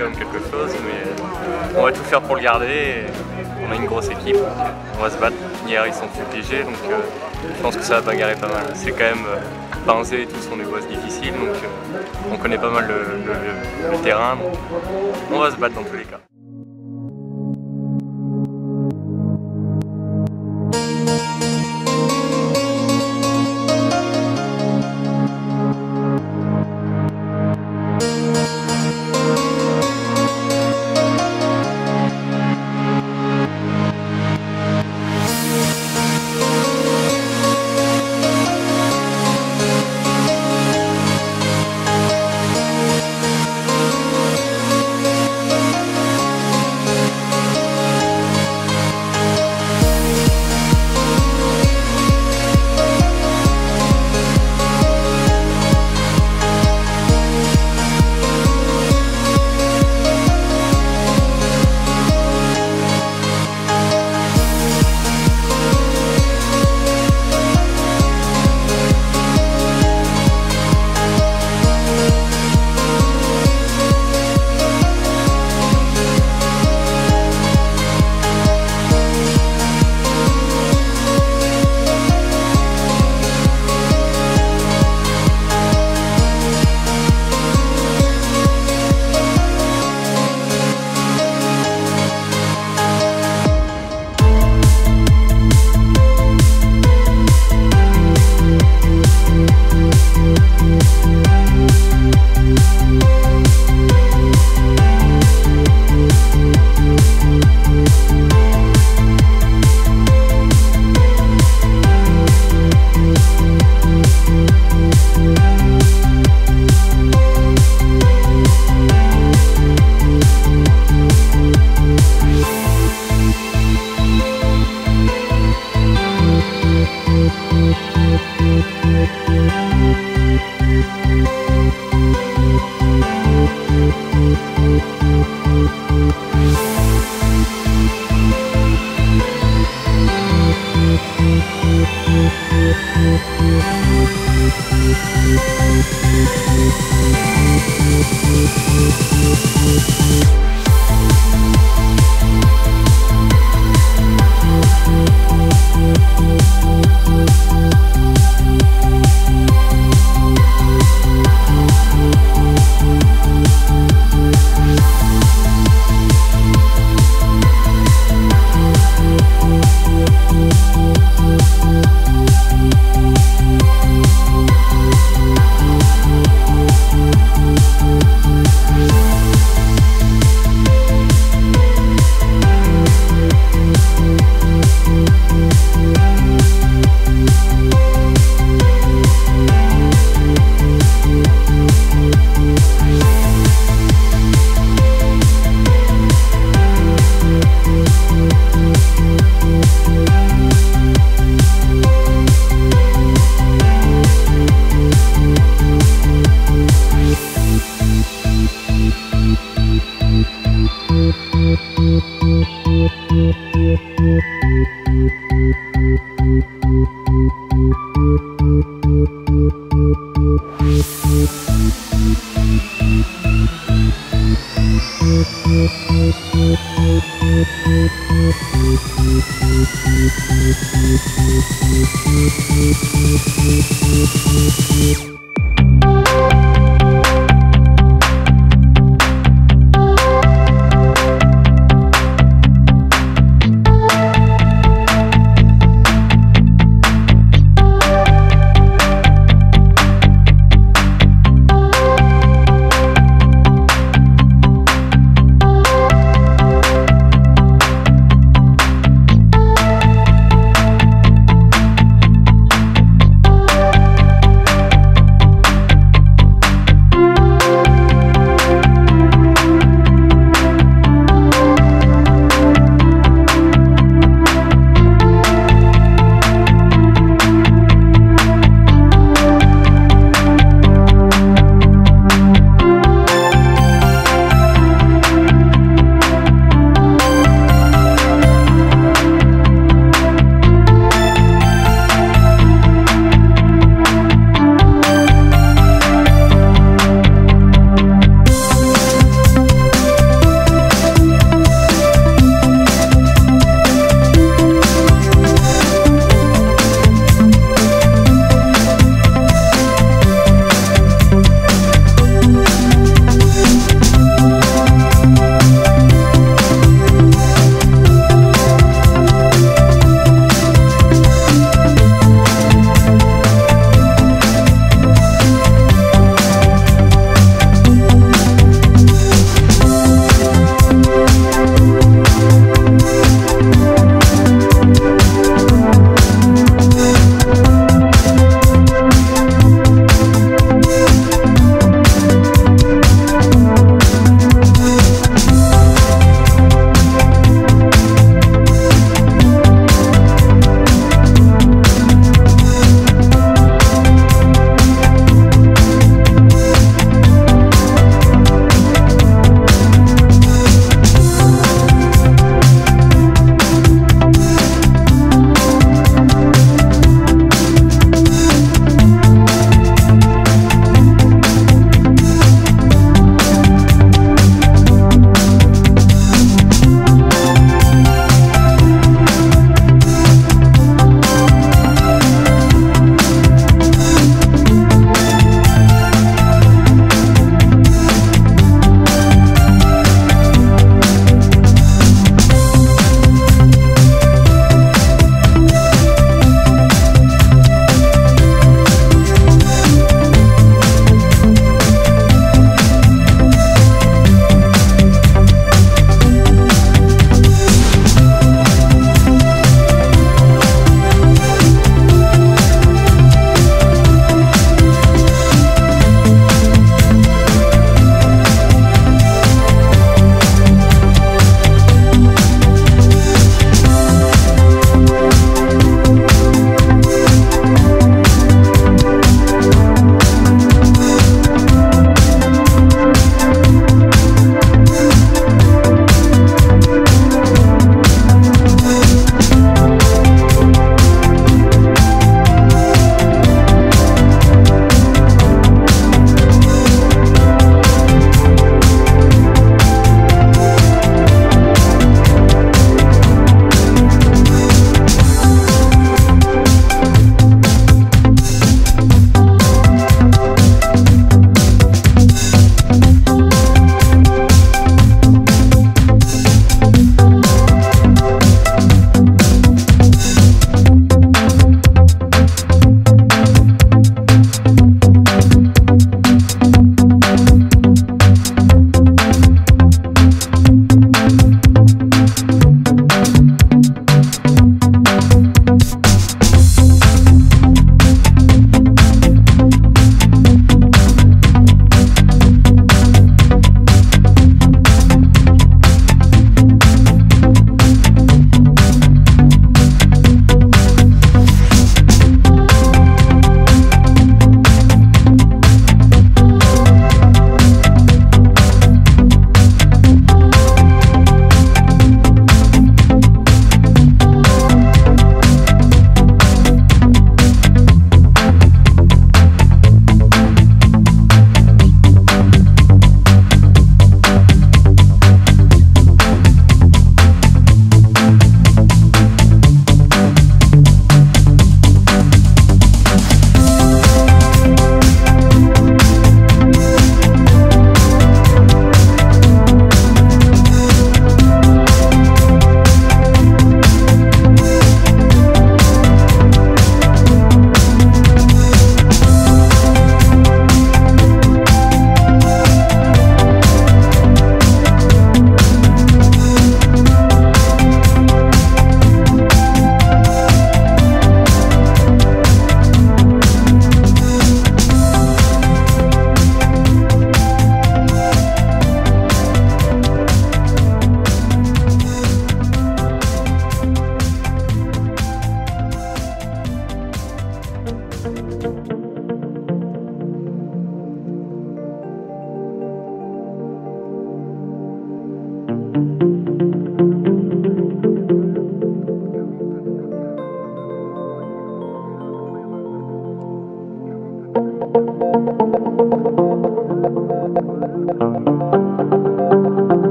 quand même quelque chose, mais on va tout faire pour le garder. Et on a une grosse équipe, donc on va se battre. Hier ils sont fustigés, donc je pense que ça va bagarrer pas mal. C'est quand même Pinzé et tout sont des bosses difficiles, donc on connaît pas mal le terrain, donc on va se battre dans tous les cas.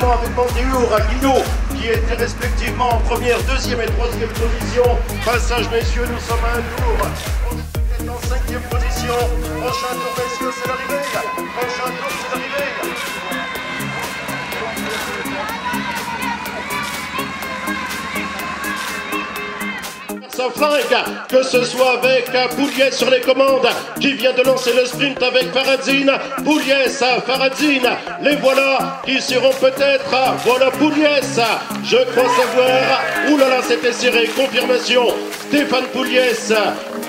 maintenant avec Mandéour, Guillot, qui étaient respectivement en première, deuxième et troisième position. Passage, messieurs, nous sommes à un tour. On est en cinquième position. Prochain tour, messieurs, c'est l'arrivée. Prochain tour, c'est l'arrivée. Ça flingue, que ce soit avec Pouliès sur les commandes qui vient de lancer le sprint avec Faradzine. Pouliès, Faradzine, les voilà qui seront peut-être, voilà Pouliès, je crois savoir, oulala c'était serré, confirmation, Stéphane Pouliès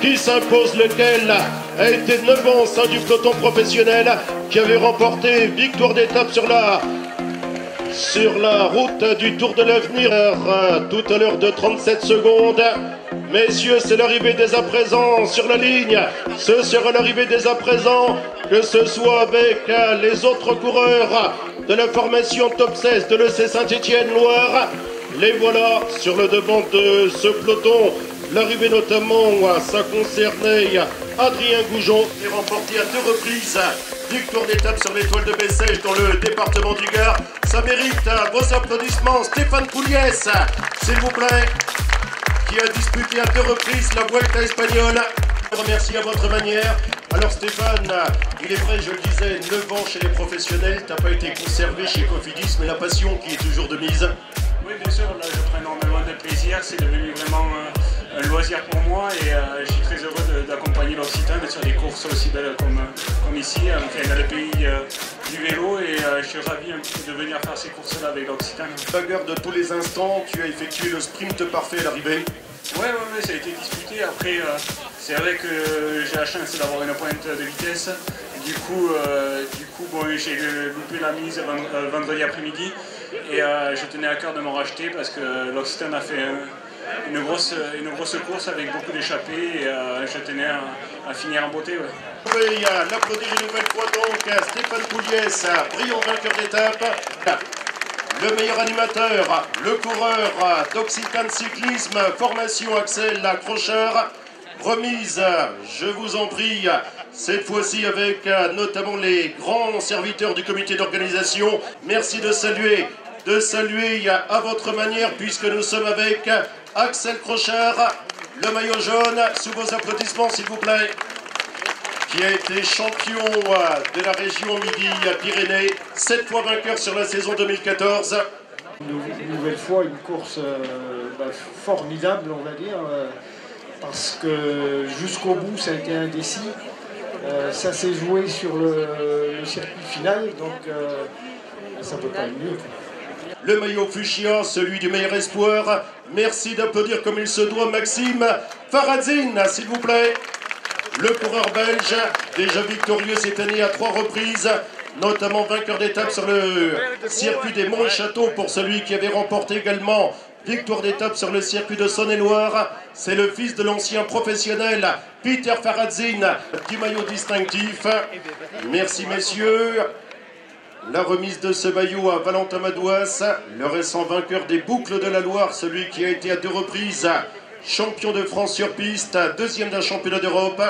qui s'impose, lequel a été 9 ans au sein du peloton professionnel, qui avait remporté victoire d'étape sur la route du Tour de l'Avenir, tout à l'heure de 37 secondes. Messieurs, c'est l'arrivée dès à présent sur la ligne. Ce sera l'arrivée dès à présent, que ce soit avec les autres coureurs de la formation top 16 de l'EC Saint-Étienne-Loire. Les voilà sur le devant de ce peloton. L'arrivée notamment, ça concernait Adrien Goujon, qui est remporté à 2 reprises victoire d'étape sur l'étoile de Bessèges dans le département du Gard. Ça mérite vos applaudissements. Stéphane Pouliès, s'il vous plaît, qui a disputé à 2 reprises la Vuelta espagnole. Je vous remercie à votre manière. Alors Stéphane, il est vrai, je le disais, 9 ans chez les professionnels, tu n'as pas été conservé chez Cofidis, mais la passion qui est toujours de mise. Oui, bien sûr, là je prends énormément de plaisir, c'est devenu vraiment un loisir pour moi et je suis très heureux d'accompagner l'Occitane sur des courses aussi belles comme ici, enfin, dans le pays du vélo, et je suis ravi de venir faire ces courses-là avec l'Occitane. Bagarre de tous les instants, tu as effectué le sprint parfait à l'arrivée. Ouais, ça a été disputé. Après, c'est vrai que j'ai la chance d'avoir une pointe de vitesse. Du coup, bon, j'ai loupé la mise vendredi après-midi et je tenais à cœur de m'en racheter parce que l'Occitane a fait une grosse course avec beaucoup d'échappées et je tenais à finir en beauté. Ouais. Oui, l'applaudir une nouvelle fois donc Stéphane Pouliès, brillant vainqueur d'étape. Le meilleur animateur, le coureur d'Occitane Cyclisme, formation Axel Crocheur. Remise, je vous en prie, cette fois-ci avec notamment les grands serviteurs du comité d'organisation. Merci de saluer à votre manière, puisque nous sommes avec Axel Crocheur, le maillot jaune, sous vos applaudissements s'il vous plaît, qui a été champion de la région Midi-Pyrénées, 7 fois vainqueur sur la saison 2014. Une nouvelle fois, une course formidable, on va dire, parce que jusqu'au bout, ça a été indécis. Ça s'est joué sur le circuit final, donc ça ne peut pas être mieux. Le maillot fuchsia, celui du meilleur espoir. Merci d'applaudir comme il se doit Maxime Faradzine, s'il vous plaît. Le coureur belge, déjà victorieux cette année à 3 reprises, notamment vainqueur d'étape sur le circuit des Monts et Châteaux pour celui qui avait remporté également victoire d'étape sur le circuit de Saône-et-Loire. C'est le fils de l'ancien professionnel Peter Faradzine du maillot distinctif. Merci messieurs. La remise de ce maillot à Valentin Madouas, le récent vainqueur des boucles de la Loire, celui qui a été à 2 reprises champion de France sur piste, 2e d'un championnat d'Europe,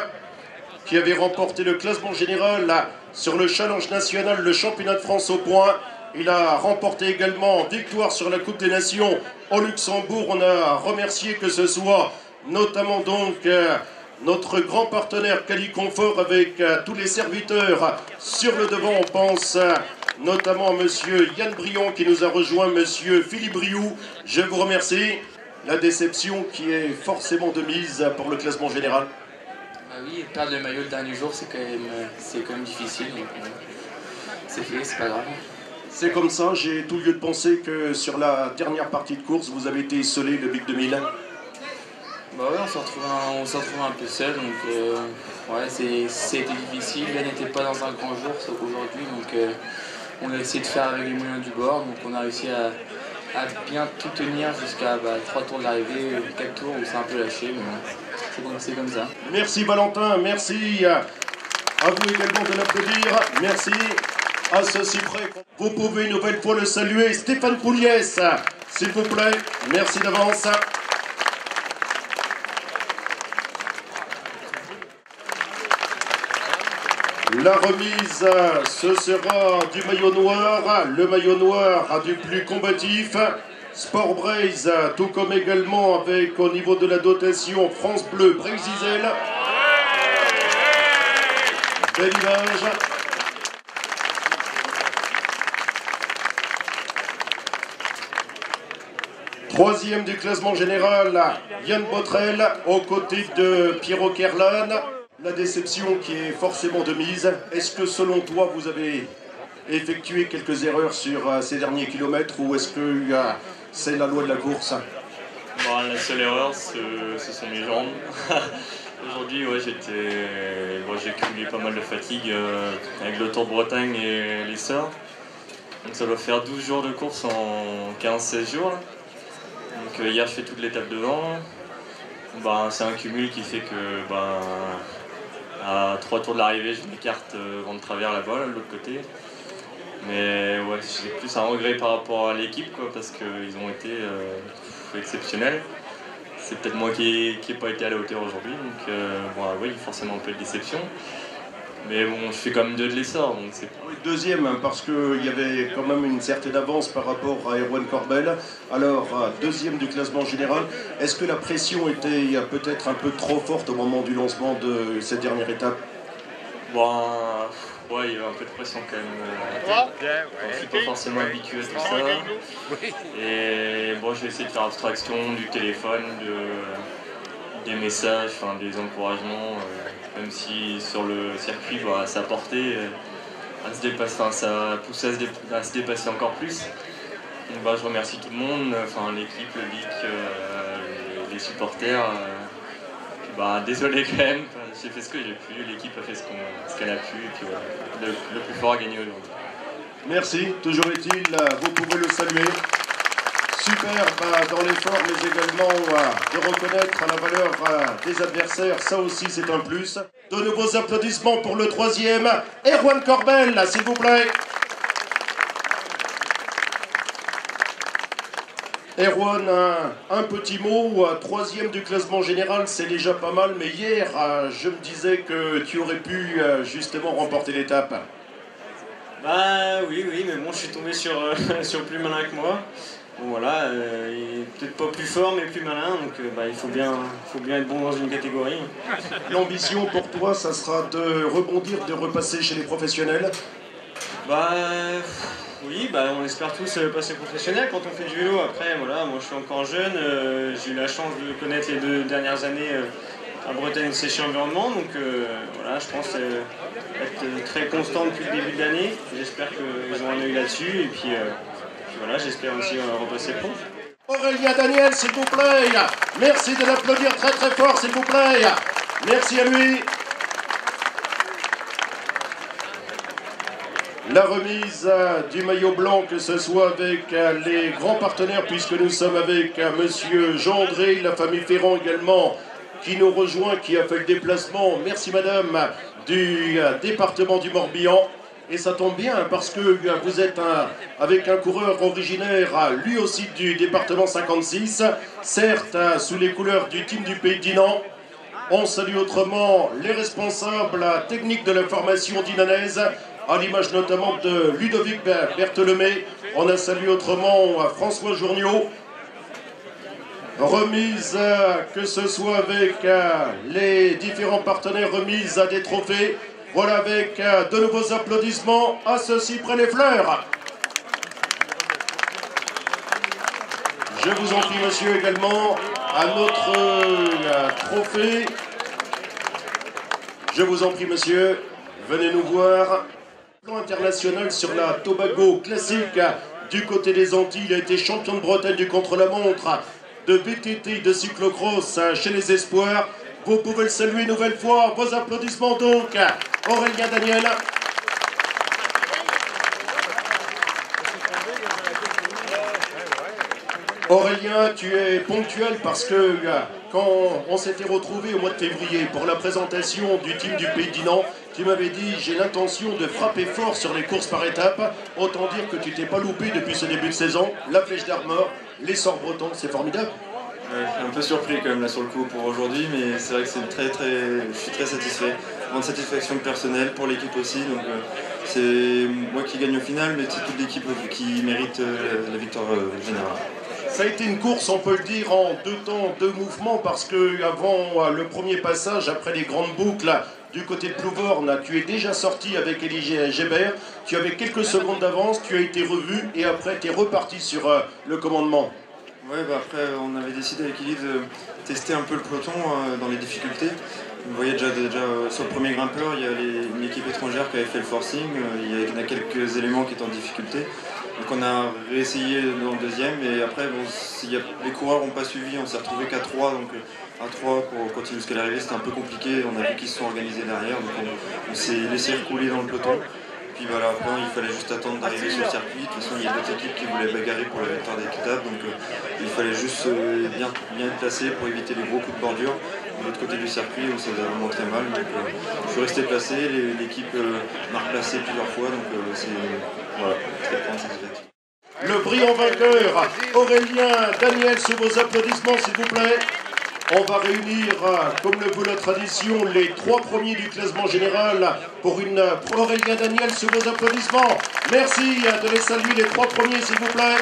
qui avait remporté le classement général sur le challenge national, le championnat de France au point. Il a remporté également victoire sur la Coupe des Nations au Luxembourg. On a remercié que ce soit notamment donc notre grand partenaire Cali Confort avec tous les serviteurs sur le devant. On pense notamment à monsieur Yann Brion qui nous a rejoint, monsieur Philippe Briou. Je vous remercie. La déception qui est forcément de mise pour le classement général. Oui, perdre le maillot le dernier jour, c'est quand même difficile. C'est fait, c'est pas grave. C'est comme ça, j'ai tout lieu de penser que sur la dernière partie de course, vous avez été esselé le Big 2000. Bah ouais, on s'est retrouvé un peu seul, donc ouais, c'était difficile. Là, n'était pas dans un grand jour, sauf aujourd'hui, donc on a essayé de faire avec les moyens du bord, donc on a réussi à bien tout tenir jusqu'à 3 tours de l'arrivée, 4 tours où c'est un peu lâché, mais bon, c'est comme ça. Merci Valentin, merci à vous également de l'applaudir, merci à ceci près. Vous pouvez une nouvelle fois le saluer, Stéphane Pouliès, s'il vous plaît, merci d'avance. La remise, ce sera du maillot noir, le maillot noir du plus combatif. Sport Braise, tout comme également avec au niveau de la dotation France Bleu Braise-Isel. Belle image. Troisième du classement général, Yann Botrel, aux côtés de Pierrot Kerlan. La déception qui est forcément de mise. Est-ce que selon toi, vous avez effectué quelques erreurs sur ces derniers kilomètres ou est-ce que c'est la loi de la course? Bon, la seule erreur, ce sont mes jambes. Aujourd'hui, ouais, j'ai cumulé pas mal de fatigue avec le Tour de Bretagne et l'Essor. Donc ça doit faire 12 jours de course en 15-16 jours. Là. Donc hier, je fais toute l'étape devant. Bah, c'est un cumul qui fait que à 3 tours de l'arrivée, je m'écarte vent de travers là-bas, de l'autre côté. Mais ouais, j'ai plus un regret par rapport à l'équipe, quoi, parce qu'ils ont été exceptionnels. C'est peut-être moi qui n'ai pas été à la hauteur aujourd'hui, donc oui, forcément un peu de déception. Mais bon, je fais quand même 2 de l'Essor, donc c'est... Oui, deuxième, parce qu'il y avait quand même une certaine avance par rapport à Erwan Corbel. Alors, deuxième du classement général, est-ce que la pression était peut-être un peu trop forte au moment du lancement de cette dernière étape? Bon, ouais, il y avait un peu de pression quand même. Je suis pas forcément habitué à tout ça. Et bon, je vais essayer de faire abstraction du téléphone, des messages, des encouragements. Même si sur le circuit, ça portait à se dépasser, ça poussait à se dépasser encore plus. Donc je remercie tout le monde, l'équipe, le BIC, les supporters. Désolé quand même, j'ai fait ce que j'ai pu, l'équipe a fait ce qu'elle a pu, et puis le plus fort a gagné aujourd'hui. Merci, toujours est-il, vous pouvez le saluer. Super dans l'effort, mais également de reconnaître la valeur des adversaires, ça aussi c'est un plus. De nouveaux applaudissements pour le troisième, Erwan Corbel, s'il vous plaît. Erwan, un petit mot, troisième du classement général, c'est déjà pas mal, mais hier, je me disais que tu aurais pu justement remporter l'étape. Oui, mais bon, je suis tombé sur plus malin que moi. Bon, voilà, il est peut-être pas plus fort, mais plus malin, donc il faut bien être bon dans une catégorie. L'ambition pour toi, ça sera de rebondir, de repasser chez les professionnels? Oui, on espère tous passer professionnel quand on fait du vélo. Après, voilà, moi je suis encore jeune, j'ai eu la chance de connaître les 2 dernières années à Bretagne Séché Environnement, donc voilà, je pense être très constant depuis le début de l'année. J'espère qu'ils ont un œil là-dessus, et puis voilà, j'espère aussi repasser pro. Aurélien Daniel, s'il vous plaît. Merci de l'applaudir très très fort, s'il vous plaît. Merci à lui. La remise du maillot blanc, que ce soit avec les grands partenaires, puisque nous sommes avec monsieur Jean-André, la famille Ferrand également, qui nous rejoint, qui a fait le déplacement, merci madame, du département du Morbihan. Et ça tombe bien parce que vous êtes avec un coureur originaire, lui aussi du département 56, certes sous les couleurs du team du Pays de Dinan. On salue autrement les responsables techniques de la formation dinanaise, à l'image notamment de Ludovic Berthellemé. On a salué autrement François Journiot. Remise, que ce soit avec les différents partenaires, remise à des trophées. Voilà, avec de nouveaux applaudissements à ceux-ci près les fleurs. Je vous en prie, monsieur, également, à notre trophée. Je vous en prie, monsieur, venez nous voir. Plan international sur la Tobago classique du côté des Antilles. Il a été champion de Bretagne du contre-la-montre, de VTT, de cyclocross chez les Espoirs. Vous pouvez le saluer une nouvelle fois. Vos applaudissements donc, Aurélien Daniel. Aurélien, tu es ponctuel parce que quand on s'était retrouvé au mois de février pour la présentation du team du Pays de Dinan, tu m'avais dit j'ai l'intention de frapper fort sur les courses par étapes. Autant dire que tu t'es pas loupé depuis ce début de saison. La Flèche d'Armor, l'Essor breton, c'est formidable. Je suis un peu surpris quand même là sur le coup pour aujourd'hui, mais c'est vrai que je suis très satisfait. grande satisfaction personnelle pour l'équipe aussi. Donc c'est moi qui gagne au final, mais c'est toute l'équipe qui mérite la victoire générale. Ça a été une course, on peut le dire, en 2 temps, 2 mouvements, parce que avant le premier passage, après les grandes boucles, du côté de Plouvorne, tu es déjà sorti avec Elie Gébert, tu avais quelques secondes d'avance, tu as été revu et après tu es reparti sur le commandement. Ouais, après on avait décidé avec Elie de tester un peu le peloton dans les difficultés. Vous voyez déjà sur le premier grimpeur, il y a une équipe étrangère qui avait fait le forcing, il y a quelques éléments qui étaient en difficulté. Donc on a réessayé dans le deuxième et après les coureurs n'ont pas suivi, on s'est retrouvé qu'à 3, donc à 3 pour continuer jusqu'à l'arrivée c'était un peu compliqué, on a vu qu'ils se sont organisés derrière, donc on s'est laissé recouler dans le peloton. Puis voilà, après il fallait juste attendre d'arriver sur le circuit, de toute façon il y a d'autres équipes qui voulaient bagarrer pour la victoire d'équitable, donc il fallait juste bien être placé pour éviter les gros coups de bordure de l'autre côté du circuit où ça faisait vraiment très mal. Donc je suis resté placé, l'équipe m'a replacé plusieurs fois, donc voilà, c'était prendre satisfaction. Le brillant vainqueur, Aurélien Daniel, sous vos applaudissements s'il vous plaît. On va réunir, comme le veut la tradition, les 3 premiers du classement général pour Aurélien Daniel sous vos applaudissements. Merci de les saluer les 3 premiers s'il vous plaît.